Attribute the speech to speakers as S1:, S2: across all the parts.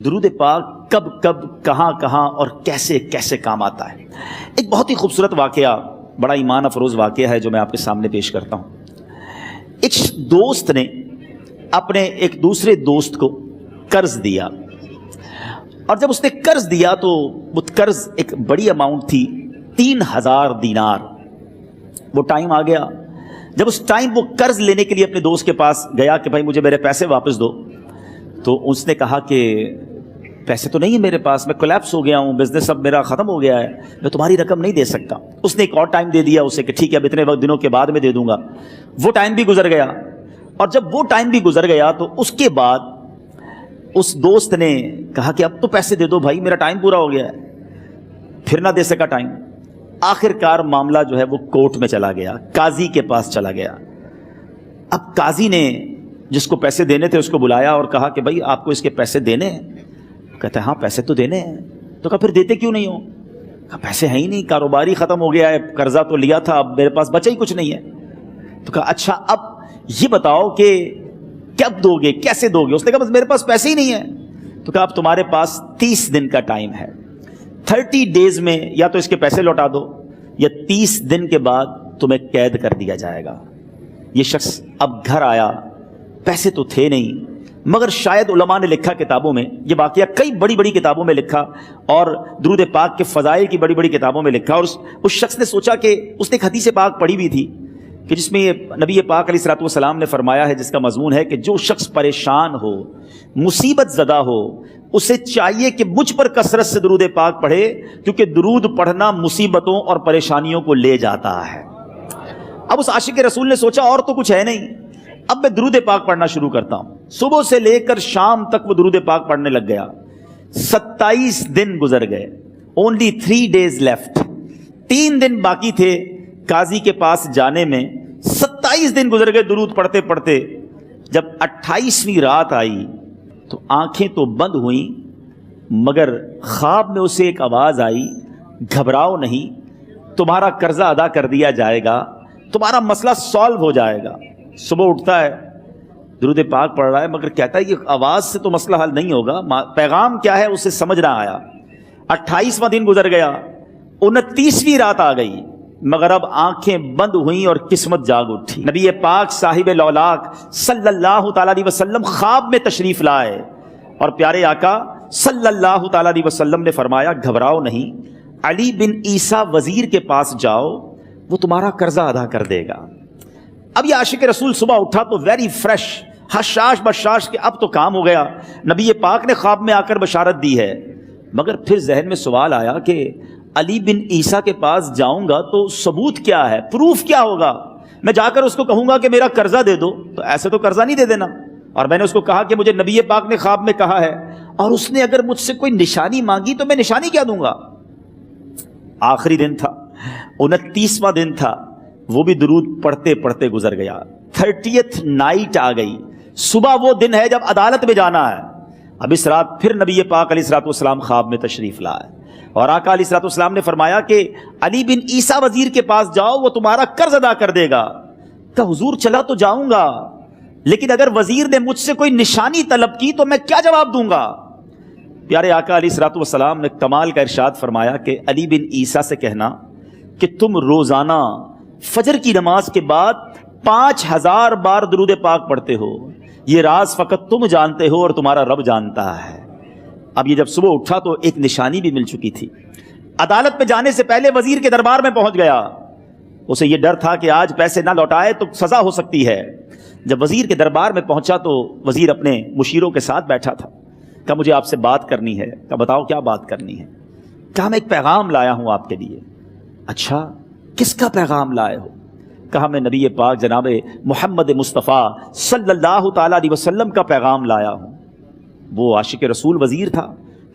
S1: درود پاک کب کب کہاں کہاں اور کیسے کیسے کام آتا ہے۔ ایک بہت ہی خوبصورت واقعہ، بڑا ایمان افروز واقعہ ہے جو میں آپ کے سامنے پیش کرتا ہوں۔ ایک دوست نے اپنے ایک دوسرے دوست کو قرض دیا، اور جب اس نے قرض دیا تو وہ قرض ایک بڑی اماؤنٹ تھی، 3000 دینار۔ وہ ٹائم آ گیا جب اس ٹائم وہ قرض لینے کے لیے اپنے دوست کے پاس گیا کہ بھائی مجھے میرے پیسے واپس دو، تو اس نے کہا کہ پیسے تو نہیں ہے میرے پاس، میں کولیپس ہو گیا ہوں، بزنس اب میرا ختم ہو گیا ہے، میں تمہاری رقم نہیں دے سکتا۔ اس نے ایک اور ٹائم دے دیا اسے کہ ٹھیک ہے اب اتنے وقت دنوں کے بعد میں دے دوں گا۔ وہ ٹائم بھی گزر گیا، اور جب وہ ٹائم بھی گزر گیا تو اس کے بعد اس دوست نے کہا کہ اب تو پیسے دے دو بھائی، میرا ٹائم پورا ہو گیا ہے۔ پھر نہ دے سکا ٹائم۔ آخر کار معاملہ جو ہے وہ کورٹ میں چلا گیا، قاضی کے پاس چلا گیا۔ اب قاضی نے جس کو پیسے دینے تھے اس کو بلایا اور کہا کہ بھائی آپ کو اس کے پیسے دینے ہیں؟ کہتا ہے ہاں پیسے تو دینے ہیں۔ تو کہا پھر دیتے کیوں نہیں ہو؟ کہا پیسے ہیں ہی نہیں، کاروبار ہی ختم ہو گیا ہے، قرضہ تو لیا تھا، اب میرے پاس بچا ہی کچھ نہیں ہے۔ تو کہا اچھا اب یہ بتاؤ کہ کب دو گے، کیسے دو گے؟ اس نے کہا بس میرے پاس پیسے ہی نہیں ہیں۔ تو کہا اب تمہارے پاس 30 دن کا ٹائم ہے، 30 ڈیز میں یا تو اس کے پیسے لوٹا دو یا 30 دن کے بعد تمہیں قید کر دیا جائے گا۔ یہ شخص اب گھر آیا، پیسے تو تھے نہیں، مگر شاید علماء نے لکھا کتابوں میں، یہ واقعہ کئی بڑی بڑی کتابوں میں لکھا اور درود پاک کے فضائل کی بڑی بڑی کتابوں میں لکھا، اور اس شخص نے سوچا کہ اس نے ایک حدیث پاک پڑھی ہوئی تھی کہ جس میں یہ نبی پاک علیہ الصلوۃ والسلام نے فرمایا ہے، جس کا مضمون ہے کہ جو شخص پریشان ہو، مصیبت زدہ ہو، اسے چاہیے کہ مجھ پر کثرت سے درود پاک پڑھے، کیونکہ درود پڑھنا مصیبتوں اور پریشانیوں کو لے جاتا ہے۔ اب اس عاشق رسول نے سوچا اور تو کچھ ہے نہیں، اب میں درود پاک پڑھنا شروع کرتا ہوں۔ صبح سے لے کر شام تک وہ درود پاک پڑھنے لگ گیا۔ 27 دن گزر گئے، only 3 days left، 3 دن باقی تھے قاضی کے پاس جانے میں۔ 27 دن گزر گئے درود پڑھتے پڑھتے۔ جب 28ویں رات آئی تو آنکھیں تو بند ہوئیں، مگر خواب میں اسے ایک آواز آئی، گھبراؤ نہیں، تمہارا قرضہ ادا کر دیا جائے گا، تمہارا مسئلہ سالو ہو جائے گا۔ صبح اٹھتا ہے، درود پاک پڑھ رہا ہے، مگر کہتا ہے یہ آواز سے تو مسئلہ حل نہیں ہوگا، پیغام کیا ہے اسے سمجھ نہ آیا۔ 28واں دن گزر گیا، 29ویں رات آ گئی، مگر اب آنکھیں بند ہوئیں اور قسمت جاگ اٹھی۔ نبی پاک صاحب لولاک صلی اللہ تعالیٰ علیہ وسلم خواب میں تشریف لائے، اور پیارے آقا صلی اللہ تعالیٰ علیہ وسلم نے فرمایا گھبراؤ نہیں، علی بن عیسیٰ وزیر کے پاس جاؤ، وہ تمہارا قرضہ ادا کر دے گا۔ اب یہ عاشق رسول صبح اٹھا تو ویری فریش، حشاش بشاش کہ اب تو کام ہو گیا، نبی پاک نے خواب میں آ کر بشارت دی ہے۔ مگر پھر ذہن میں سوال آیا کہ علی بن عیسیٰ کے پاس جاؤں گا تو ثبوت کیا ہے، پروف کیا ہوگا؟ میں جا کر اس کو کہوں گا کہ میرا قرضہ دے دو تو ایسے تو قرضہ نہیں دے دینا، اور میں نے اس کو کہا کہ مجھے نبی پاک نے خواب میں کہا ہے، اور اس نے اگر مجھ سے کوئی نشانی مانگی تو میں نشانی کیا دوں گا؟ آخری دن تھا، 29واں دن تھا، وہ بھی درود پڑھتے پڑھتے گزر گیا۔ 30th نائٹ آ گئی، صبح وہ دن ہے جب عدالت میں جانا ہے۔ اب اس رات پھر نبی پاک علیہ الصلوۃ والسلام خواب میں تشریف لائے، اور آقا علیہ الصلوۃ والسلام نے فرمایا کہ علی بن عیسیٰ وزیر کے پاس جاؤ، وہ تمہارا قرض ادا کر دے گا۔ کہ حضور چلا تو جاؤں گا، لیکن اگر وزیر نے مجھ سے کوئی نشانی طلب کی تو میں کیا جواب دوں گا؟ پیارے آقا علیہ الصلوۃ والسلام نے کمال کا ارشاد فرمایا کہ علی بن عیسیٰ سے کہنا کہ تم روزانہ فجر کی نماز کے بعد 5000 بار درود پاک پڑھتے ہو، یہ راز فقط تم جانتے ہو اور تمہارا رب جانتا ہے۔ اب یہ جب صبح اٹھا تو ایک نشانی بھی مل چکی تھی۔ عدالت میں جانے سے پہلے وزیر کے دربار میں پہنچ گیا، اسے یہ ڈر تھا کہ آج پیسے نہ لوٹائے تو سزا ہو سکتی ہے۔ جب وزیر کے دربار میں پہنچا تو وزیر اپنے مشیروں کے ساتھ بیٹھا تھا۔ کہا مجھے آپ سے بات کرنی ہے۔ کہا بتاؤ کیا بات کرنی ہے؟ کہا میں ایک پیغام لایا ہوں آپ کے لیے۔ اچھا کس کا پیغام لائے ہو؟ کہا میں نبی پاک جناب محمد مصطفیٰ صلی اللہ تعالیٰ علیہ وسلم کا پیغام لایا ہوں۔ وہ عاشق رسول وزیر تھا،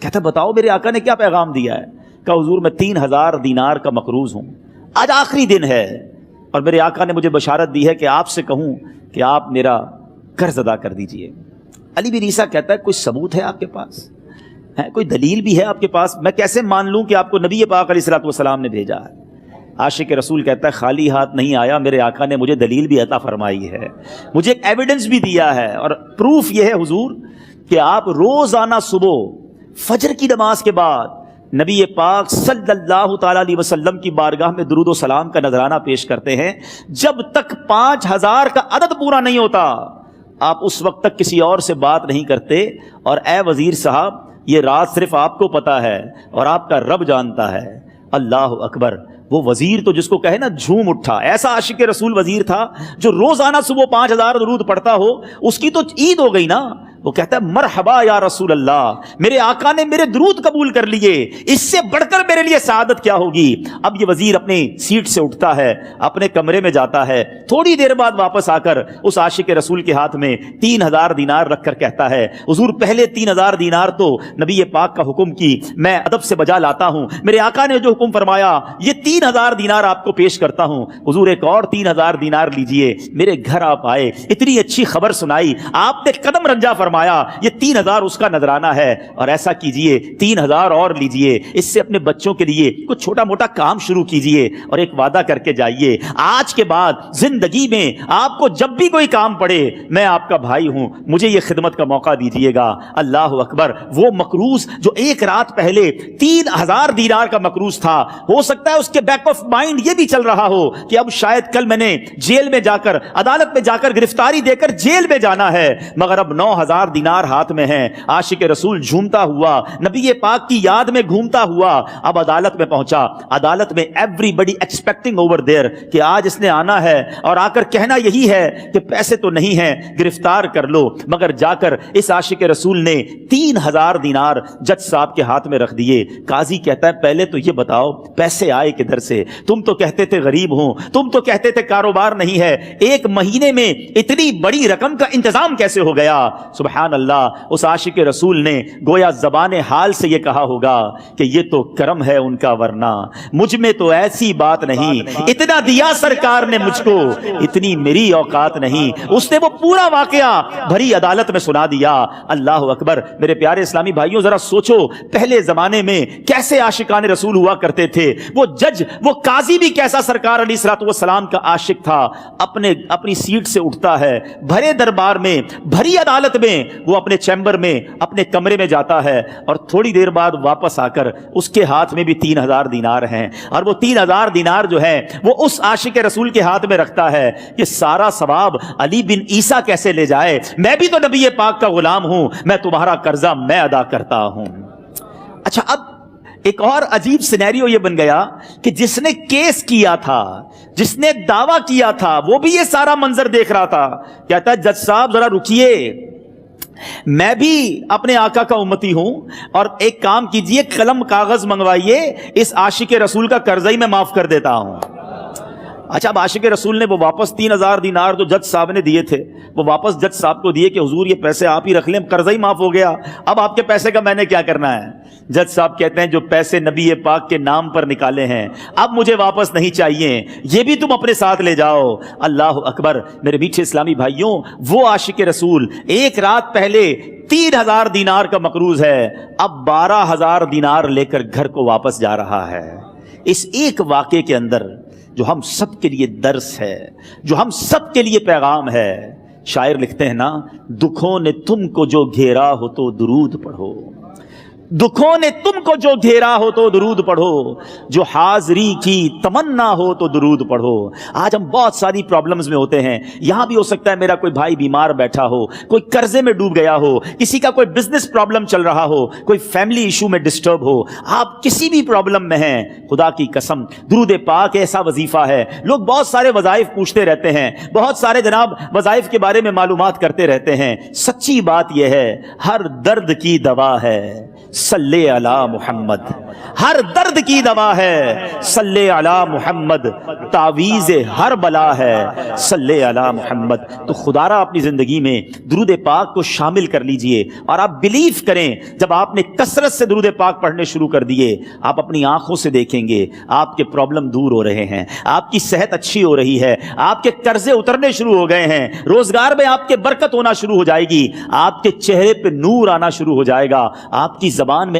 S1: کہتا بتاؤ میرے آقا نے کیا پیغام دیا ہے؟ کہا حضور میں 3000 دینار کا مقروض ہوں، آج آخری دن ہے، اور میرے آقا نے مجھے بشارت دی ہے کہ آپ سے کہوں کہ آپ میرا قرض ادا کر دیجئے۔ علی بن عیسیٰ کہتا ہے کوئی ثبوت ہے آپ کے پاس؟ ہے کوئی دلیل بھی ہے آپ کے پاس؟ میں کیسے مان لوں کہ آپ کو نبی پاک علیہ الصلوۃ والسلام نے بھیجا ہے؟ عاشق رسول کہتا ہے خالی ہاتھ نہیں آیا، میرے آقا نے مجھے دلیل بھی عطا فرمائی ہے، مجھے ایک ایویڈنس بھی دیا ہے، اور پروف یہ ہے حضور کہ آپ روزانہ صبح فجر کی نماز کے بعد نبی پاک صلی اللہ تعالی علیہ وسلم کی بارگاہ میں درود و سلام کا نذرانہ پیش کرتے ہیں. جب تک 5000 کا عدد پورا نہیں ہوتا آپ اس وقت تک کسی اور سے بات نہیں کرتے. اور اے وزیر صاحب یہ راز صرف آپ کو پتا ہے اور آپ کا رب جانتا ہے. اللہ اکبر. وہ وزیر تو جس کو کہے نا جھوم اٹھا، ایسا عاشق رسول وزیر تھا جو روزانہ صبح 5000 درود پڑھتا ہو. اس کی تو عید ہو گئی نا. وہ کہتا ہے مرحبا یا رسول اللہ، میرے آقا نے میرے درود قبول کر لیے، اس سے بڑھ کر میرے لیے سعادت کیا ہوگی. اب یہ وزیر اپنی سیٹ سے اٹھتا ہے، اپنے کمرے میں جاتا ہے، تھوڑی دیر بعد واپس آ کر اس عاشق رسول کے ہاتھ میں 3000 دینار رکھ کر کہتا ہے حضور پہلے 3000 دینار تو نبی پاک کا حکم کی میں ادب سے بجا لاتا ہوں، میرے آقا نے جو حکم فرمایا یہ 3000 دینار آپ کو پیش کرتا ہوں. حضور ایک اور 3000 دینار لیجئے. میرے گھر آپ آئے، اتنی اچھی خبر سنائی، آپ نے قدم رنجا فرمایا، یہ 3000 اس کا نذرانہ ہے. اور ایسا کیجئے 3000 اور لیجئے، اس سے اپنے بچوں کے لیے کچھ چھوٹا موٹا کام شروع کیجئے اور ایک وعدہ کر کے جائیے آج کے بعد زندگی میں آپ کو جب بھی کوئی کام پڑے میں آپ کا بھائی ہوں، مجھے یہ خدمت کا موقع دیجئے گا. اللہ اکبر. وہ مقروض جو ایک رات پہلے 3000 دینار کا مقروض تھا، ہو سکتا ہے اس کے بیک آف مائنڈ یہ بھی چل رہا ہو کہ اب شاید کل میں نے جیل میں جا کر عدالت میں جا کر گرفتاری دے کر جیل میں جانا ہے، مگر اب 9000 دینار ہاتھ میں ہیں. عاشق رسول جھومتا ہوا نبی پاک کی یاد میں گھومتا ہوا اب عدالت میں پہنچا. عدالت میں everybody expecting over there کہ آج اس نے آنا ہے اور آ کر کہنا یہی ہے کہ پیسے تو نہیں ہیں، گرفتار کر لو. مگر جا کر اس عاشق رسول نے 3000 دینار جج صاحب کے ہاتھ میں رکھ دیے. قاضی کہتا ہے پہلے تو یہ بتاؤ پیسے آئے کدھر سے؟ تم تو کہتے تھے غریب ہوں، تم تو کہتے تھے کاروبار نہیں ہے، ایک مہینے میں اتنی بڑی رقم کا انتظام کیسے ہو گیا؟ سبحان اللہ. اس عاشق رسول نے گویا زبان حال سے یہ کہا ہوگا کہ یہ تو کرم ہے ان کا، ورنہ مجھ میں تو ایسی بات نہیں، اتنا دیا سرکار نے مجھ کو، اتنی میری اوقات نہیں. اس نے وہ پورا واقعہ بھری عدالت میں سنا دیا. اللہ اکبر. میرے پیارے اسلامی بھائیوں ذرا سوچو پہلے زمانے میں کیسے عاشقان رسول ہوا کرتے تھے. وہ جج، وہ قاضی بھی کیسا سرکار علیہ الصلوۃ والسلام کا عاشق تھا. اپنی سیٹ سے اٹھتا ہے، بھرے دربار میں، بھری عدالت میں، وہ اپنے چیمبر میں، اپنے کمرے میں جاتا ہے اور تھوڑی دیر بعد واپس آ کر اس کے ہاتھ میں بھی 3000 دینار ہیں. اور وہ 3000 دینار جو ہے وہ اس عاشق رسول کے ہاتھ میں رکھتا ہے کہ سارا ثواب علی بن عیسیٰ کیسے لے جائے، میں بھی تو نبی پاک کا غلام ہوں، میں تمہارا قرضہ میں ادا کرتا ہوں. اچھا اب ایک اور عجیب سینیریو یہ بن گیا کہ جس نے کیس کیا تھا، جس نے دعویٰ کیا تھا، وہ بھی یہ سارا منظر دیکھ رہا تھا. کہتا ہے جج صاحب ذرا رکیے، میں بھی اپنے آقا کا امتی ہوں اور ایک کام کیجئے، قلم کاغذ منگوائیے، اس عاشق رسول کا قرضہ ہی میں معاف کر دیتا ہوں. اچھا اب عاشق رسول نے وہ واپس 3000 دینار جو جج صاحب نے دیے تھے وہ واپس جج صاحب کو دیے کہ حضور یہ پیسے آپ ہی رکھ لیں، قرضہ ہی معاف ہو گیا، اب آپ کے پیسے کا میں نے کیا کرنا ہے؟ جج صاحب کہتے ہیں جو پیسے نبی پاک کے نام پر نکالے ہیں اب مجھے واپس نہیں چاہیے، یہ بھی تم اپنے ساتھ لے جاؤ. اللہ اکبر. میرے میٹھے اسلامی بھائیوں وہ عاشق رسول ایک رات پہلے 3000 دینار کا مقروض ہے، اب 12000 دینار لے کر گھر کو واپس جا رہا ہے. اس ایک واقعے کے اندر جو ہم سب کے لیے درس ہے، جو ہم سب کے لیے پیغام ہے. شاعر لکھتے ہیں نا، دکھوں نے تم کو جو گھیرا ہو تو درود پڑھو، دکھوں نے تم کو جو گھیرا ہو تو درود پڑھو، جو حاضری کی تمنا ہو تو درود پڑھو. آج ہم بہت ساری پرابلمز میں ہوتے ہیں. یہاں بھی ہو سکتا ہے میرا کوئی بھائی بیمار بیٹھا ہو، کوئی قرضے میں ڈوب گیا ہو، کسی کا کوئی بزنس پرابلم چل رہا ہو، کوئی فیملی ایشو میں ڈسٹرب ہو، آپ کسی بھی پرابلم میں ہیں، خدا کی قسم درود پاک ایسا وظیفہ ہے. لوگ بہت سارے وظائف پوچھتے رہتے ہیں، بہت سارے جناب وظائف کے بارے میں معلومات کرتے رہتے ہیں. سچی بات یہ ہے ہر درد کی دوا ہے صلی علی محمد، ہر درد کی دوا ہے صلی علی محمد، تعویذ ہر بلا ہے صلی علی محمد. تو خدا را اپنی زندگی میں درود پاک کو شامل کر لیجئے اور آپ بلیو کریں جب آپ نے کثرت سے درود پاک پڑھنے شروع کر دیے آپ اپنی آنکھوں سے دیکھیں گے آپ کے پرابلم دور ہو رہے ہیں، آپ کی صحت اچھی ہو رہی ہے، آپ کے قرضے اترنے شروع ہو گئے ہیں، روزگار میں آپ کے برکت ہونا شروع ہو جائے گی، آپ کے چہرے پہ نور آنا شروع ہو جائے گا، آپ کی زبان میں